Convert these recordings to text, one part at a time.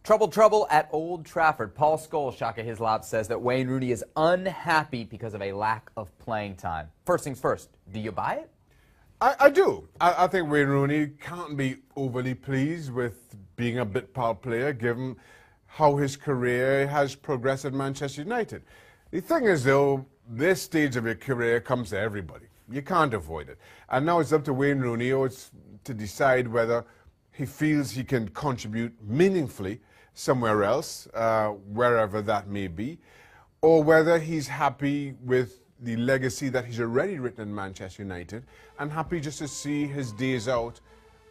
Trouble, trouble at Old Trafford. Paul Scholes, Shaka Hislop, says that Wayne Rooney is unhappy because of a lack of playing time. First things first, do you buy it? I do. I think Wayne Rooney can't be overly pleased with being a bit part player given how his career has progressed at Manchester United. The thing is, though, this stage of your career comes to everybody. You can't avoid it. And now it's up to Wayne Rooney to decide whether he feels he can contribute meaningfully somewhere else, wherever that may be, or whether he's happy with the legacy that he's already written in Manchester United and happy just to see his days out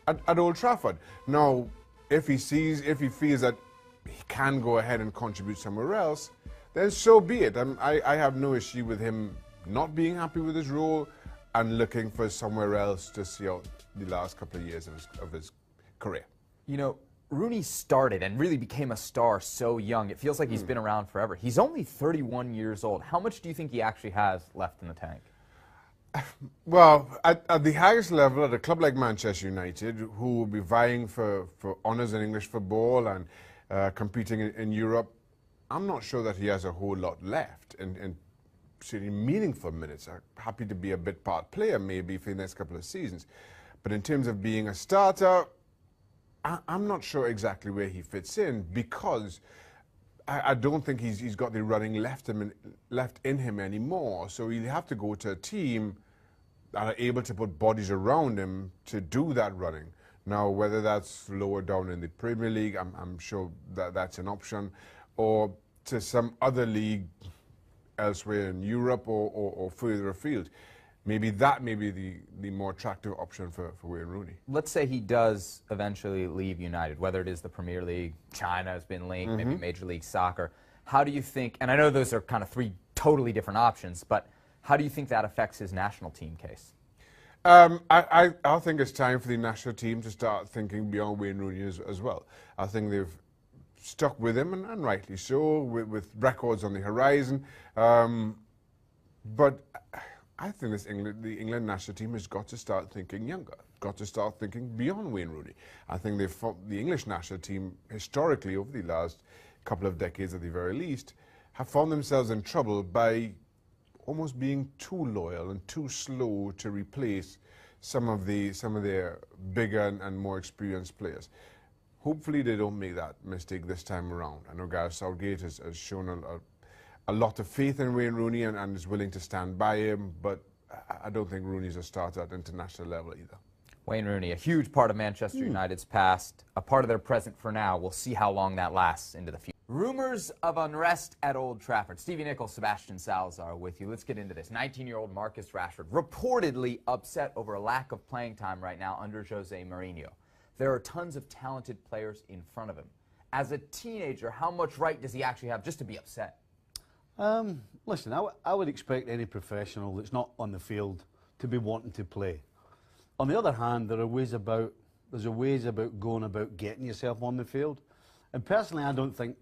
at Old Trafford. Now, if he feels that he can go ahead and contribute somewhere else, then so be it. I have no issue with him not being happy with his role and looking for somewhere else to see out the last couple of years of his career. You know, Rooney started and really became a star so young. It feels like he's been around forever. He's only 31 years old. How much do you think he actually has left in the tank? Well, at the highest level, at a club like Manchester United, who will be vying for honours in English football and competing in Europe, I'm not sure that he has a whole lot left in certainly meaningful minutes. I'm happy to be a bit part player maybe for the next couple of seasons. But in terms of being a starter, I'm not sure exactly where he fits in because I don't think he's got the running left in him anymore. So he'll have to go to a team that are able to put bodies around him to do that running. Now, whether that's lower down in the Premier League, I'm sure that that's an option, or to some other league elsewhere in Europe or further afield. Maybe that may be the more attractive option for Wayne Rooney. Let's say he does eventually leave United, whether it is the Premier League, China has been linked, maybe Major League Soccer. How do you think, and I know those are kind of three totally different options, but how do you think that affects his national team case? I think it's time for the national team to start thinking beyond Wayne Rooney as well. I think they've stuck with him, and rightly so, with records on the horizon. But I think the England national team has got to start thinking younger, got to start thinking beyond Wayne Rooney. I think the English national team, historically, over the last couple of decades at the very least, have found themselves in trouble by almost being too loyal and too slow to replace some of their bigger and more experienced players. Hopefully they don't make that mistake this time around. I know Gareth Southgate has shown a lot of faith in Wayne Rooney and is willing to stand by him, but I don't think Rooney's a starter at international level either. Wayne Rooney, a huge part of Manchester United's past, a part of their present for now. We'll see how long that lasts into the future. Rumors of unrest at Old Trafford. Stevie Nichols, Sebastian Salazar with you. Let's get into this. 19-year-old Marcus Rashford reportedly upset over a lack of playing time right now under Jose Mourinho. There are tons of talented players in front of him. As a teenager, how much right does he actually have just to be upset? Listen, I would expect any professional that's not on the field to be wanting to play. On the other hand, there's ways about going about getting yourself on the field. And personally, I don't think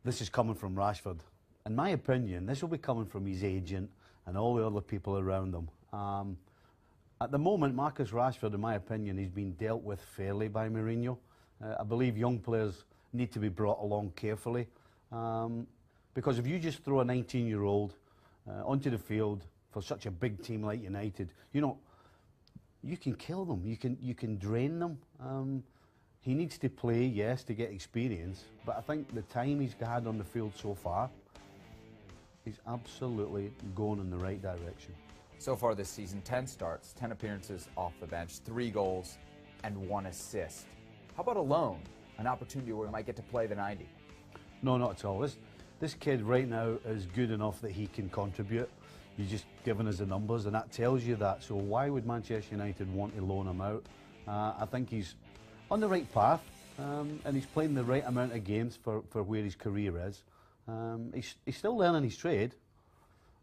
this is coming from Rashford. In my opinion, this will be coming from his agent and all the other people around him. At the moment, Marcus Rashford, in my opinion, he's been dealt with fairly by Mourinho. I believe young players need to be brought along carefully. Because if you just throw a 19-year-old onto the field for such a big team like United, you can kill them. You can drain them. He needs to play, yes, to get experience, but I think the time he's had on the field so far, he's absolutely going in the right direction. So far this season, 10 starts, 10 appearances off the bench, 3 goals, and 1 assist. How about a loan? An opportunity where he might get to play the 90? No, not at all. This kid right now is good enough that he can contribute. He's just given us the numbers, and that tells you that. So why would Manchester United want to loan him out? I think he's on the right path, and he's playing the right amount of games for where his career is. He's still learning his trade.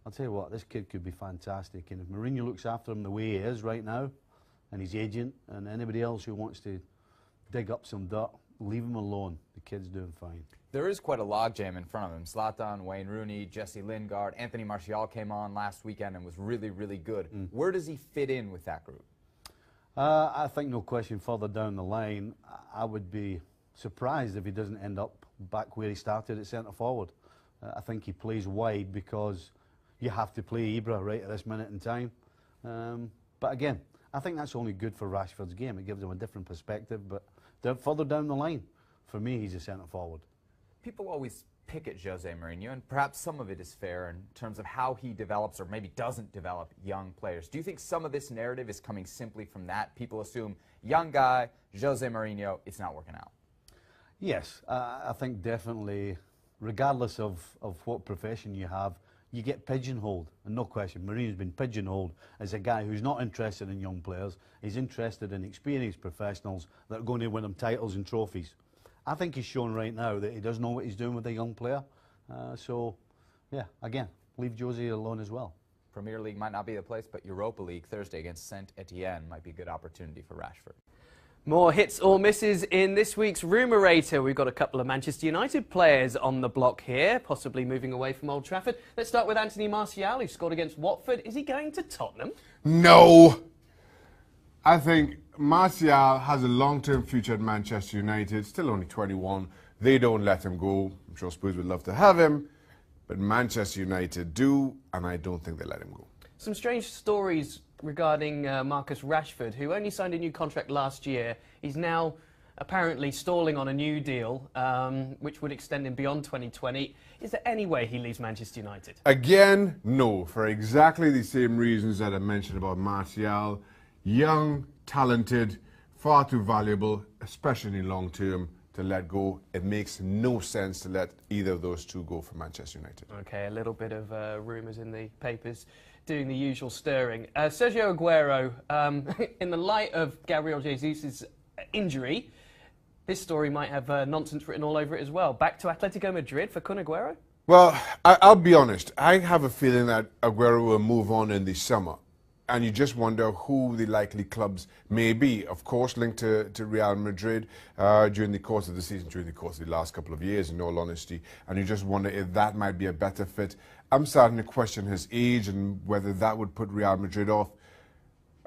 I'll tell you what, this kid could be fantastic. And if Mourinho looks after him the way he is right now, and his agent, and anybody else who wants to dig up some dirt, leave him alone. The kid's doing fine. There is quite a logjam in front of him. Zlatan, Wayne Rooney, Jesse Lingard, Anthony Martial came on last weekend and was really, really good. Where does he fit in with that group? I think no question further down the line, I would be surprised if he doesn't end up back where he started at centre forward. I think he plays wide because you have to play Ibra right at this minute in time. But again, I think that's only good for Rashford's game. It gives him a different perspective. But further down the line, for me, he's a centre forward. People always pick at Jose Mourinho, and perhaps some of it is fair in terms of how he develops or maybe doesn't develop young players. Do you think some of this narrative is coming simply from that? People assume, young guy, Jose Mourinho, it's not working out. Yes, I think definitely, regardless of what profession you have, you get pigeonholed, and no question, Mourinho's been pigeonholed as a guy who's not interested in young players. He's interested in experienced professionals that are going to win him titles and trophies. I think he's shown right now that he does know what he's doing with a young player. So, yeah, again, leave Jose alone as well. Premier League might not be the place, but Europa League Thursday against Saint Etienne might be a good opportunity for Rashford. More hits or misses in this week's Rumorator. We've got a couple of Manchester United players on the block here, possibly moving away from Old Trafford. Let's start with Anthony Martial, who scored against Watford. Is he going to Tottenham? No! I think Martial has a long-term future at Manchester United, still only 21. They don't let him go. I'm sure Spurs would love to have him, but Manchester United do, and I don't think they let him go. Some strange stories regarding Marcus Rashford, who only signed a new contract last year. He's now apparently stalling on a new deal, which would extend him beyond 2020. Is there any way he leaves Manchester United? Again, no, for exactly the same reasons that I mentioned about Martial. Young, talented, far too valuable, especially long term, to let go. It makes no sense to let either of those two go for Manchester United. Okay, a little bit of rumours in the papers doing the usual stirring. Sergio Aguero, in the light of Gabriel Jesus' injury, this story might have nonsense written all over it as well. Back to Atletico Madrid for Kun Aguero? Well, I'll be honest. I have a feeling that Aguero will move on in the summer. And you just wonder who the likely clubs may be. Of course, linked to Real Madrid during the course of the season, during the course of the last couple of years, in all honesty. And you just wonder if that might be a better fit. I'm starting to question his age and whether that would put Real Madrid off.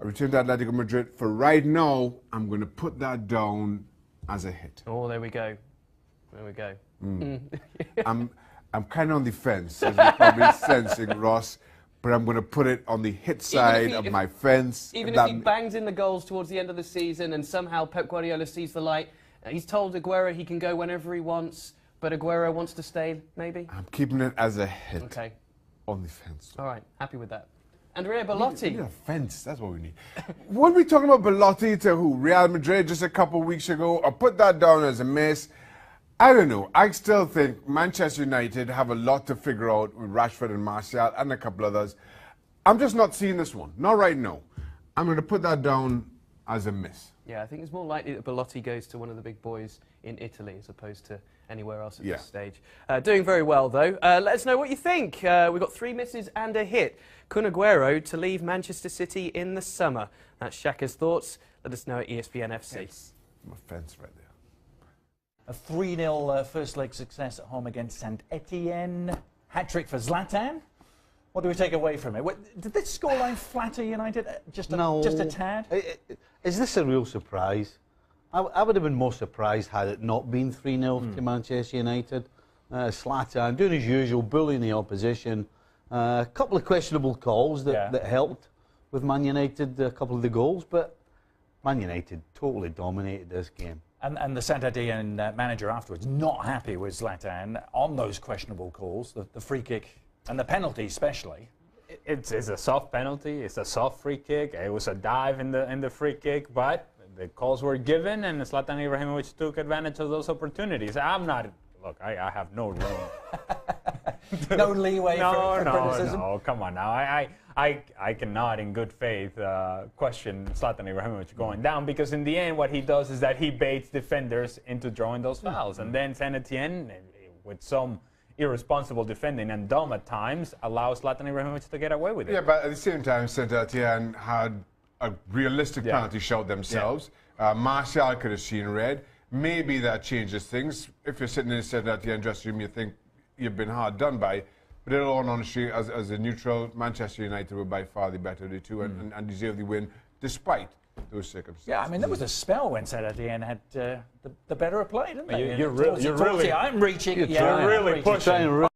I return to Atletico Madrid. For right now, I'm going to put that down as a hit. Oh, there we go. There we go. I'm kind of on the fence, as you're probably sensing, Ross. But I'm going to put it on the hit side of my fence. Even if he bangs in the goals towards the end of the season and somehow Pep Guardiola sees the light, he's told Aguero he can go whenever he wants, but Aguero wants to stay, maybe? I'm keeping it as a hit. Okay. On the fence. All right, happy with that. Andrea Belotti. We need a fence, that's what we need. Weren't we talking about Belotti to who? Real Madrid just a couple of weeks ago? Or put that down as a miss? I don't know. I still think Manchester United have a lot to figure out with Rashford and Martial and a couple others. I'm just not seeing this one. Not right now. I'm going to put that down as a miss. Yeah, I think it's more likely that Belotti goes to one of the big boys in Italy as opposed to anywhere else at this stage. Doing very well, though. Let us know what you think. We've got 3 misses and a hit. Kun Aguero to leave Manchester City in the summer. That's Shaka's thoughts. Let us know at ESPN FC. Yes. I'm a fence right there. A 3-0 first leg success at home against Saint Etienne. Hat-trick for Zlatan. What do we take away from it? Did this scoreline flatter United just a tad? Is this a real surprise? I would have been more surprised had it not been 3-0 to Manchester United. Zlatan doing his usual, bullying the opposition. A couple of questionable calls that helped with Man United, a couple of the goals, but Man United totally dominated this game. And the Saint Etienne manager afterwards not happy with Zlatan on those questionable calls, the free kick and the penalty especially. It's a soft penalty. It's a soft free kick. It was a dive in the free kick, but the calls were given, and Zlatan Ibrahimovic took advantage of those opportunities. I'm not. Look, I have no room. No leeway for criticism? No, come on now. I cannot, in good faith, question Zlatan Ibrahimovic going down, because in the end, what he does is that he baits defenders into drawing those fouls, and then Saint Etienne, with some irresponsible defending and dumb at times, allows Zlatan Ibrahimovic to get away with it. Yeah, but at the same time, Saint Etienne had a realistic penalty shot themselves. Martial could have seen red. Maybe that changes things. If you're sitting in Saint Etienne dressing room, you think you've been hard done by. But in all honesty, as a neutral, Manchester United were by far the better of the two and deserve the win, despite those circumstances. Yeah, I mean, there was a spell when Saint Etienne had the better of play, didn't they? You're really I'm reaching. You're yeah, really I'm reaching. pushing.